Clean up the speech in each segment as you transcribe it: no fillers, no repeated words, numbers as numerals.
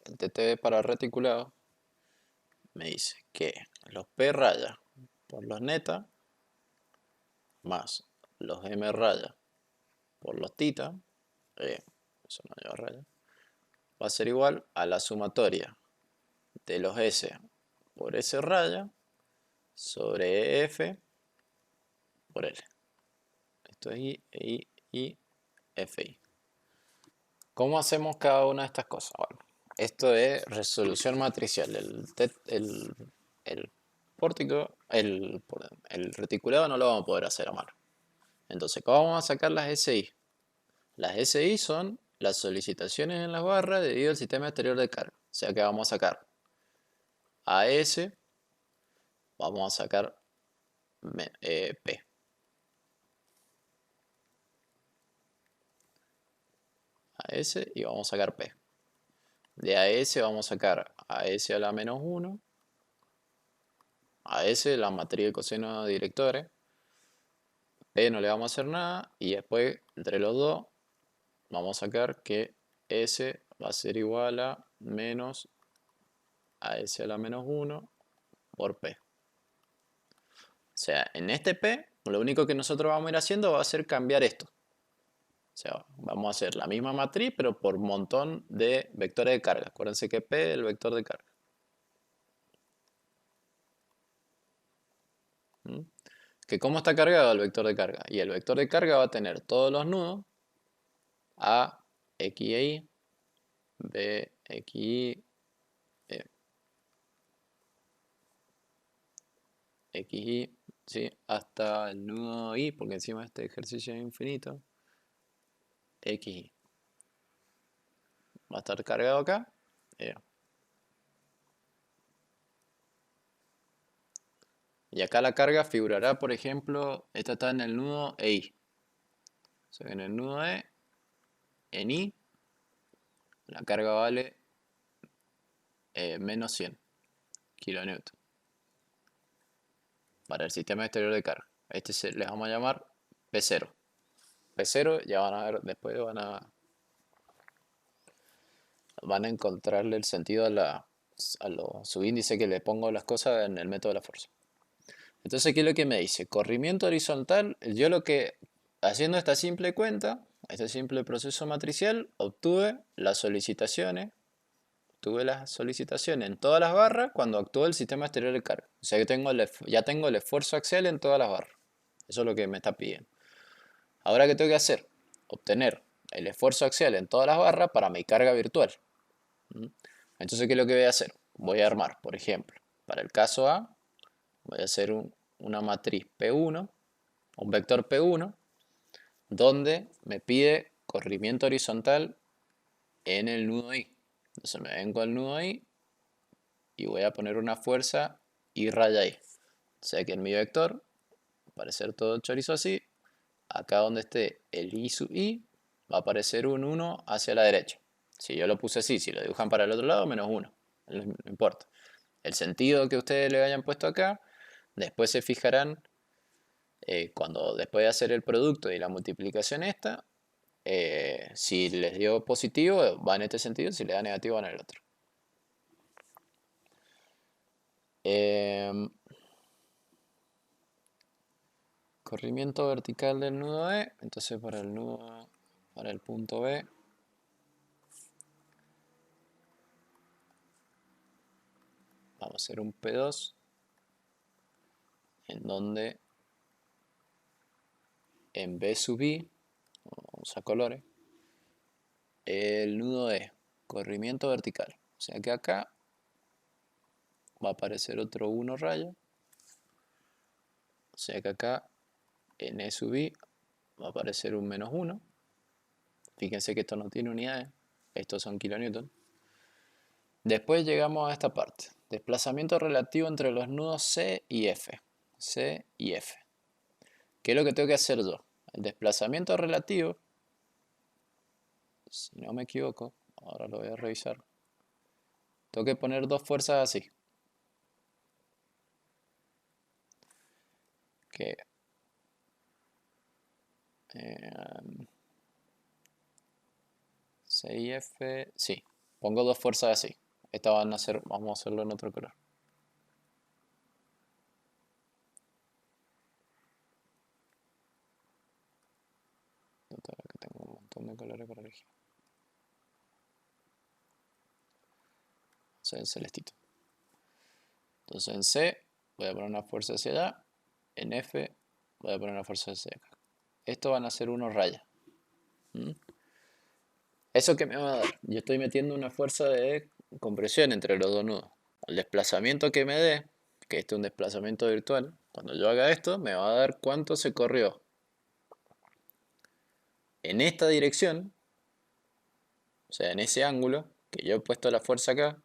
el TT para reticulado me dice que los P raya por los neta más los M raya por los tita, eso no lleva raya, va a ser igual a la sumatoria de los S por S raya sobre F por L. Esto es I, FI. ¿Cómo hacemos cada una de estas cosas? Bueno, esto es resolución matricial. El pórtico, el reticulado no lo vamos a poder hacer a mano. Entonces, ¿cómo vamos a sacar las SI? Las SI son las solicitaciones en las barras debido al sistema exterior de carga. O sea que vamos a sacar AS, vamos a sacar P. AS y vamos a sacar P. De AS vamos a sacar AS a la menos 1, AS la matriz de coseno de directores, P no le vamos a hacer nada y después entre los dos vamos a sacar que S va a ser igual a menos AS a la menos 1 por P. O sea, en este P lo único que nosotros vamos a ir haciendo va a ser cambiar esto. O sea, vamos a hacer la misma matriz pero por montón de vectores de carga. Acuérdense que P es el vector de carga. ¿Que cómo está cargado el vector de carga? Y el vector de carga va a tener todos los nudos A, X, Y, B, X, Y, XY, ¿sí? Hasta el nudo Y, porque encima este ejercicio es infinito, XY. Va a estar cargado acá. Y acá la carga figurará, por ejemplo, esta está en el nudo EI. O sea, en el nudo E, en I, la carga vale menos 100 kN para el sistema exterior de carga. Este les vamos a llamar P0. P0 ya van a ver, después van a encontrarle el sentido a los subíndices que le pongo las cosas en el método de la fuerza. Entonces, ¿qué es lo que me dice? Corrimiento horizontal, yo lo que, haciendo esta simple cuenta, este simple proceso matricial, obtuve las solicitaciones en todas las barras cuando actúa el sistema exterior de carga. O sea que ya tengo el esfuerzo axial en todas las barras. Eso es lo que me está pidiendo. Ahora, ¿qué tengo que hacer? Obtener el esfuerzo axial en todas las barras para mi carga virtual. Entonces, ¿qué es lo que voy a hacer? Voy a armar, por ejemplo, para el caso A, voy a hacer una matriz P1, un vector P1, donde me pide corrimiento horizontal en el nudo I. Entonces me vengo al nudo I y voy a poner una fuerza I raya I. O sea que en mi vector va a aparecer todo chorizo así. Acá donde esté el I sub I va a aparecer un 1 hacia la derecha. Si yo lo puse así, si lo dibujan para el otro lado, menos 1. No importa. El sentido que ustedes le hayan puesto acá, después se fijarán cuando después de hacer el producto y la multiplicación esta, si les dio positivo va en este sentido, si le da negativo va en el otro. Corrimiento vertical del nudo E, entonces para el punto B, vamos a hacer un P2, en donde en B sub I, vamos a colores, el nudo E, corrimiento vertical. O sea que acá va a aparecer otro 1 raya. O sea que acá en E sub I va a aparecer un menos 1. Fíjense que esto no tiene unidades, estos son kilonewton. Después llegamos a esta parte, desplazamiento relativo entre los nudos C y F. C y F. ¿Qué es lo que tengo que hacer yo? El desplazamiento relativo, si no me equivoco, ahora lo voy a revisar, tengo que poner dos fuerzas así. Que C y F, sí, pongo dos fuerzas así. Estas van a ser, vamos a hacerlo en otro color. Que tengo un montón de colores para elegir. En celestito. Entonces en C voy a poner una fuerza hacia allá. En F voy a poner una fuerza hacia acá. Esto van a ser unos rayas. ¿Mm? ¿Eso qué me va a dar? Yo estoy metiendo una fuerza de compresión entre los dos nudos. El desplazamiento que me dé, que este es un desplazamiento virtual, cuando yo haga esto me va a dar cuánto se corrió en esta dirección, o sea, en ese ángulo, que yo he puesto la fuerza acá,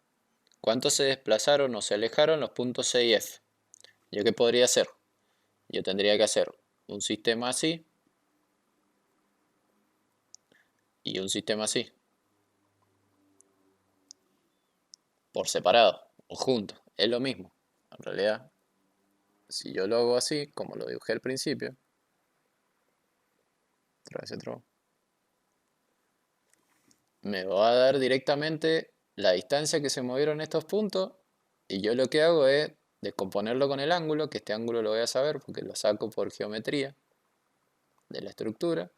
cuánto se desplazaron o se alejaron los puntos C y F. ¿Yo qué podría hacer? Yo tendría que hacer un sistema así y un sistema así, por separado o juntos, es lo mismo. En realidad, si yo lo hago así, como lo dibujé al principio, me va a dar directamente la distancia que se movieron estos puntos y yo lo que hago es descomponerlo con el ángulo, que este ángulo lo voy a saber porque lo saco por geometría de la estructura.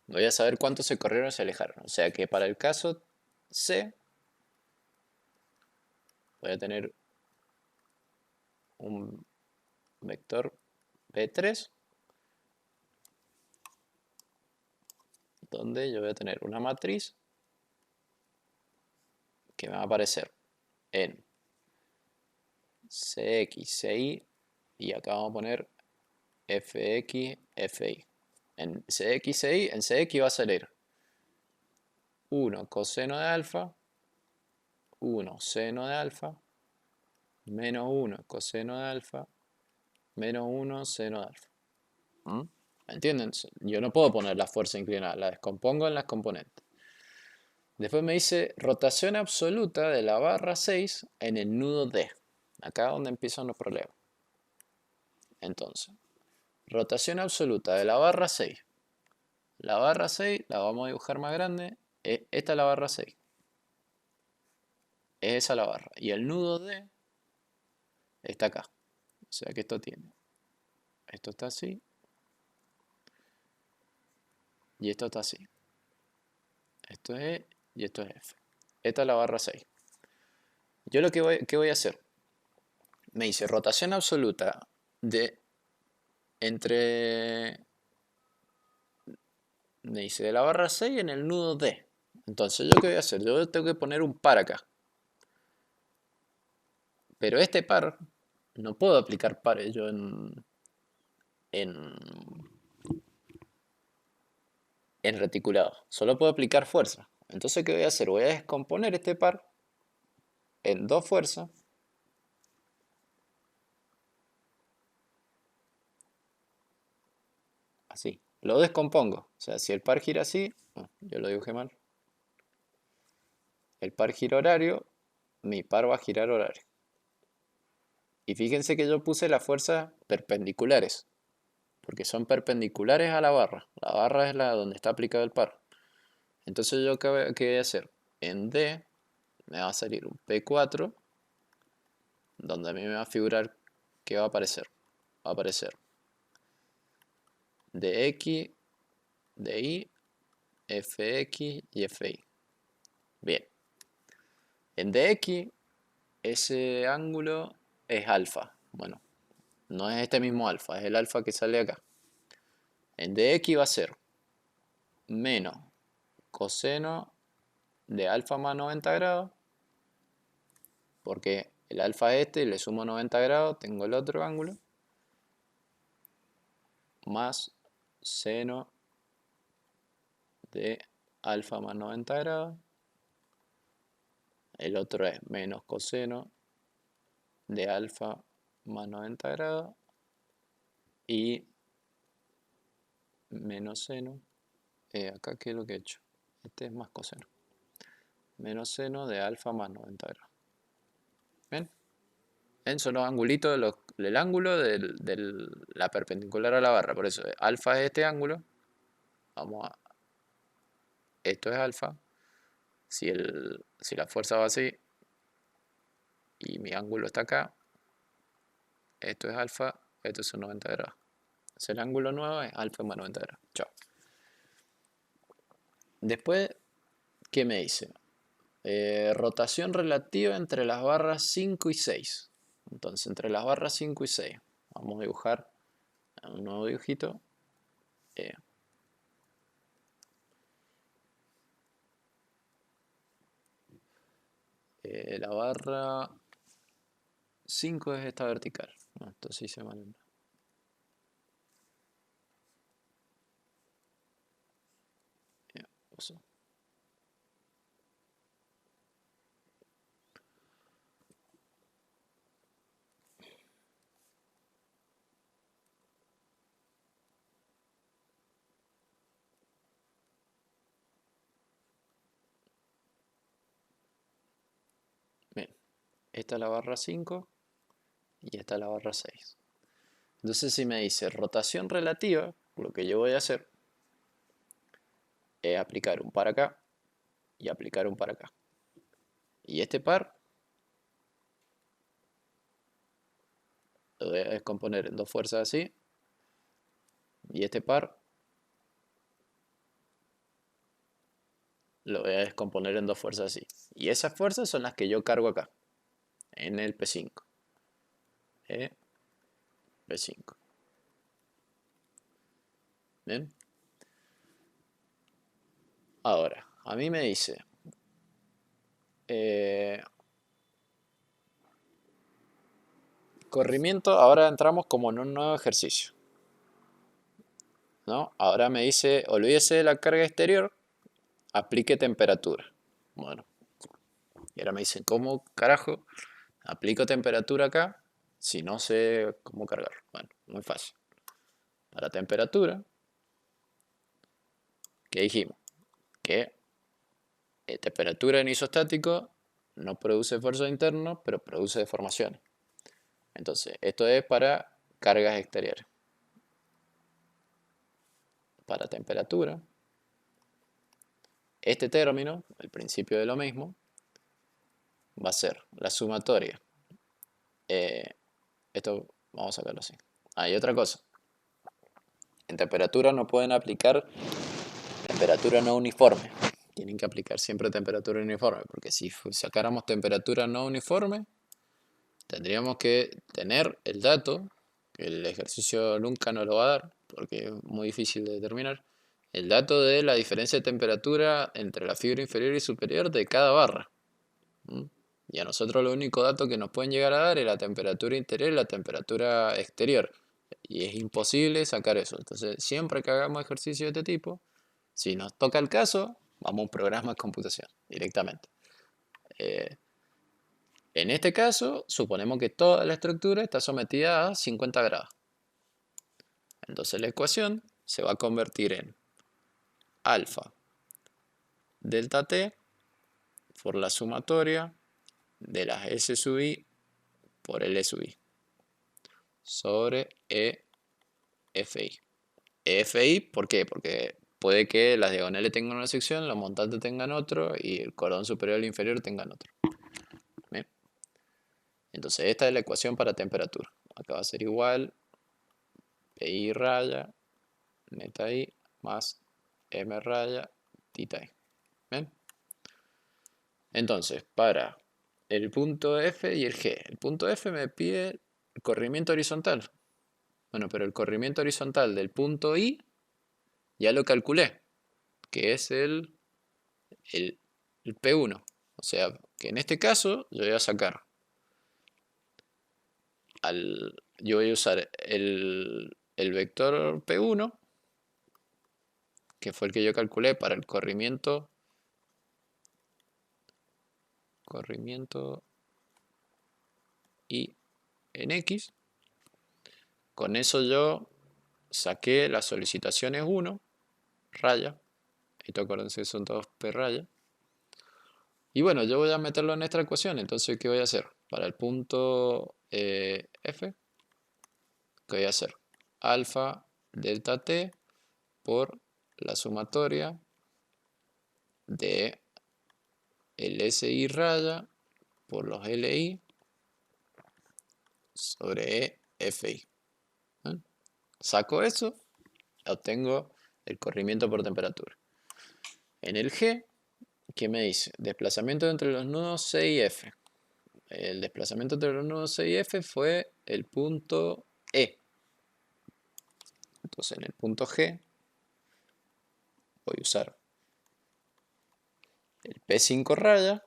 Voy a saber cuánto se corrieron y se alejaron. O sea que para el caso C voy a tener un vector B3 donde yo voy a tener una matriz que me va a aparecer en CX, CY y acá vamos a poner FX, FY. En CX, CY, en CX va a salir 1 coseno de alfa, 1 seno de alfa, menos 1 coseno de alfa, menos 1 seno de alfa. ¿Me entienden? Yo no puedo poner la fuerza inclinada, la descompongo en las componentes. Después me dice rotación absoluta de la barra 6 en el nudo D. Acá es donde empiezan los problemas. Entonces, rotación absoluta de la barra 6. La barra 6 la vamos a dibujar más grande. Esta es la barra 6. Es esa la barra. Y el nudo D está acá. O sea que esto tiene. Esto está así. Y esto está así. Esto es E y esto es F. Esta es la barra 6. Yo lo que ¿qué voy a hacer? Me dice rotación absoluta de entre... Me dice de la barra 6 en el nudo D. Entonces, ¿yo qué voy a hacer? Yo tengo que poner un par acá. Pero este par, no puedo aplicar pares yo en, en reticulado. Solo puedo aplicar fuerza. Entonces, ¿qué voy a hacer? Voy a descomponer este par en dos fuerzas. Así. Lo descompongo. O sea, si el par gira así, yo lo dibujé mal. El par gira horario, mi par va a girar horario. Y fíjense que yo puse las fuerzas perpendiculares, porque son perpendiculares a la barra. La barra es la donde está aplicado el par. Entonces yo qué voy a hacer? En D me va a salir un P4, donde a mí me va a figurar que va a aparecer. Va a aparecer DX, DY, FX y FY. Bien. En DX ese ángulo es alfa. Bueno, no es este mismo alfa, es el alfa que sale acá. En DX va a ser menos coseno de alfa más 90 grados, porque el alfa es este y le sumo 90 grados, tengo el otro ángulo, más seno de alfa más 90 grados, el otro es menos coseno de alfa más 90 grados y menos seno, acá qué es lo que he hecho, este es más coseno, menos seno de alfa más 90 grados. ¿Ven? ¿Ven? Son los angulitos del ángulo de la perpendicular a la barra, por eso alfa es este ángulo, vamos a, esto es alfa, Si la fuerza va así y mi ángulo está acá, esto es alfa, esto es un 90 grados. Entonces el ángulo nuevo es alfa más 90 grados. Chao. Después, ¿qué me dice? Rotación relativa entre las barras 5 y 6. Entonces, entre las barras 5 y 6, vamos a dibujar un nuevo dibujito. Eh, la barra 5 es esta vertical. No, esto sí se mal. Uso. Bien, esta es la barra 5 y esta es la barra 6. Entonces, si me dice rotación relativa, lo que yo voy a hacer es aplicar un par acá y aplicar un par acá. Y este par lo voy a descomponer en dos fuerzas así. Y este par lo voy a descomponer en dos fuerzas así. Y esas fuerzas son las que yo cargo acá, en el P5. P5. ¿Bien? Ahora, a mí me dice... corrimiento, ahora entramos como en un nuevo ejercicio, ¿no? Ahora me dice, olvídese de la carga exterior, aplique temperatura. Bueno, y ahora me dicen, ¿cómo carajo aplico temperatura acá si no sé cómo cargarlo? Bueno, muy fácil. Para temperatura, ¿qué dijimos? Que temperatura en isostático no produce esfuerzo interno, pero produce deformaciones. Entonces, esto es para cargas exteriores. Para temperatura, este término, el principio de lo mismo, va a ser la sumatoria. Esto vamos a sacarlo así. Hay otra cosa. En temperatura no pueden aplicar temperatura no uniforme. Tienen que aplicar siempre temperatura uniforme, porque si sacáramos temperatura no uniforme, tendríamos que tener el dato, que el ejercicio nunca nos lo va a dar, porque es muy difícil de determinar, el dato de la diferencia de temperatura entre la fibra inferior y superior de cada barra. Y a nosotros lo único dato que nos pueden llegar a dar es la temperatura interior y la temperatura exterior. Y es imposible sacar eso. Entonces, siempre que hagamos ejercicio de este tipo, si nos toca el caso, vamos a un programa de computación directamente. En este caso, suponemos que toda la estructura está sometida a 50 grados. Entonces la ecuación se va a convertir en alfa delta t por la sumatoria de las S sub i por L sub i sobre EFI. EFI, ¿por qué? Porque puede que las diagonales tengan una sección, los montantes tengan otro y el cordón superior y el inferior tengan otro. ¿Bien? Entonces esta es la ecuación para temperatura. Acá va a ser igual PI raya neta I más M raya tita I. ¿Bien? Entonces, para el punto F y el G. El punto F me pide el corrimiento horizontal. Bueno, pero el corrimiento horizontal del punto I ya lo calculé, que es el P1. O sea, que en este caso yo voy a sacar yo voy a usar el vector P1, que fue el que yo calculé para el corrimiento I en X. Con eso yo saqué las solicitaciones 1, raya. Esto acuérdense que son todos P raya. Y bueno, yo voy a meterlo en esta ecuación. Entonces, ¿qué voy a hacer? Para el punto F, ¿qué voy a hacer? Alfa delta t por la sumatoria de el SI raya por los LI sobre FI. ¿Ven? Saco eso, obtengo el corrimiento por temperatura. En el G, ¿qué me dice? Desplazamiento entre los nudos C y F. El desplazamiento entre los nudos C y F fue el punto E. Entonces en el punto G voy a usar el P5 raya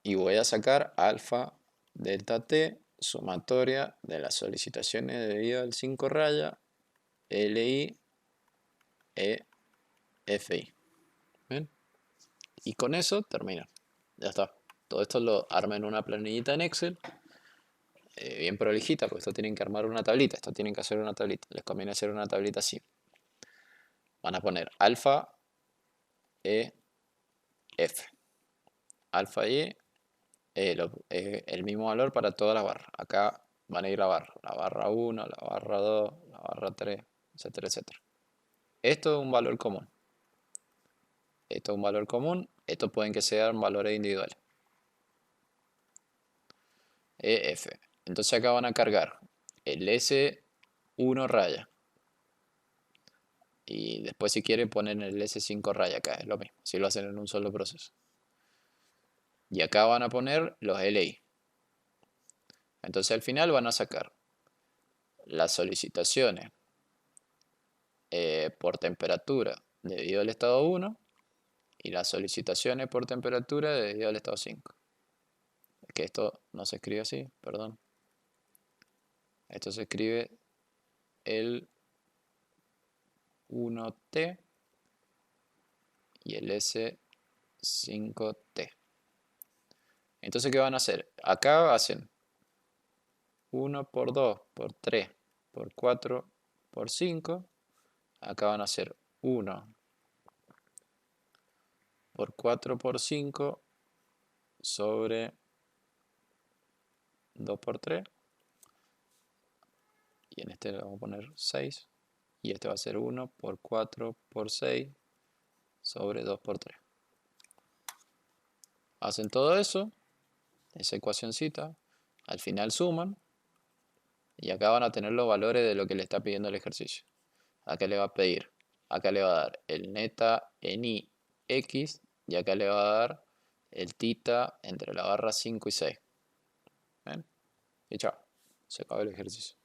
y voy a sacar alfa delta T sumatoria de las solicitaciones debido al 5 raya LI E FI. ¿Ven? Y con eso termina. Ya está. Todo esto lo arma en una planillita en Excel, bien prolijita, porque esto tienen que armar una tablita. Esto tienen que hacer una tablita. Les conviene hacer una tablita así. Van a poner alfa E F. Alfa E el mismo valor para todas las barras. Acá van a ir la barra 1, la barra 2, la barra 3, etcétera, etcétera. Esto es un valor común. Esto es un valor común. Estos pueden que sean valores individuales. EF. Entonces acá van a cargar el S1 raya. Y después si quieren poner el S5 raya acá. Es lo mismo. Si lo hacen en un solo proceso. Y acá van a poner los LI. Entonces al final van a sacar las solicitaciones por temperatura debido al estado 1 y las solicitaciones por temperatura debido al estado 5. Es que esto no se escribe así, perdón. Esto se escribe el 1T y el S5T. Entonces, ¿qué van a hacer? Acá hacen 1 por 2 por 3 por 4 por 5. Acá van a hacer 1 por 4 por 5 sobre 2 por 3. Y en este le vamos a poner 6. Y este va a ser 1 por 4 por 6 sobre 2 por 3. Hacen todo eso, esa ecuacioncita, al final suman y acá van a tener los valores de lo que le está pidiendo el ejercicio. Acá le va a pedir, acá le va a dar el neta en I X y acá le va a dar el tita entre la barra 5 y 6. ¿Ven? Y chao, se acabó el ejercicio.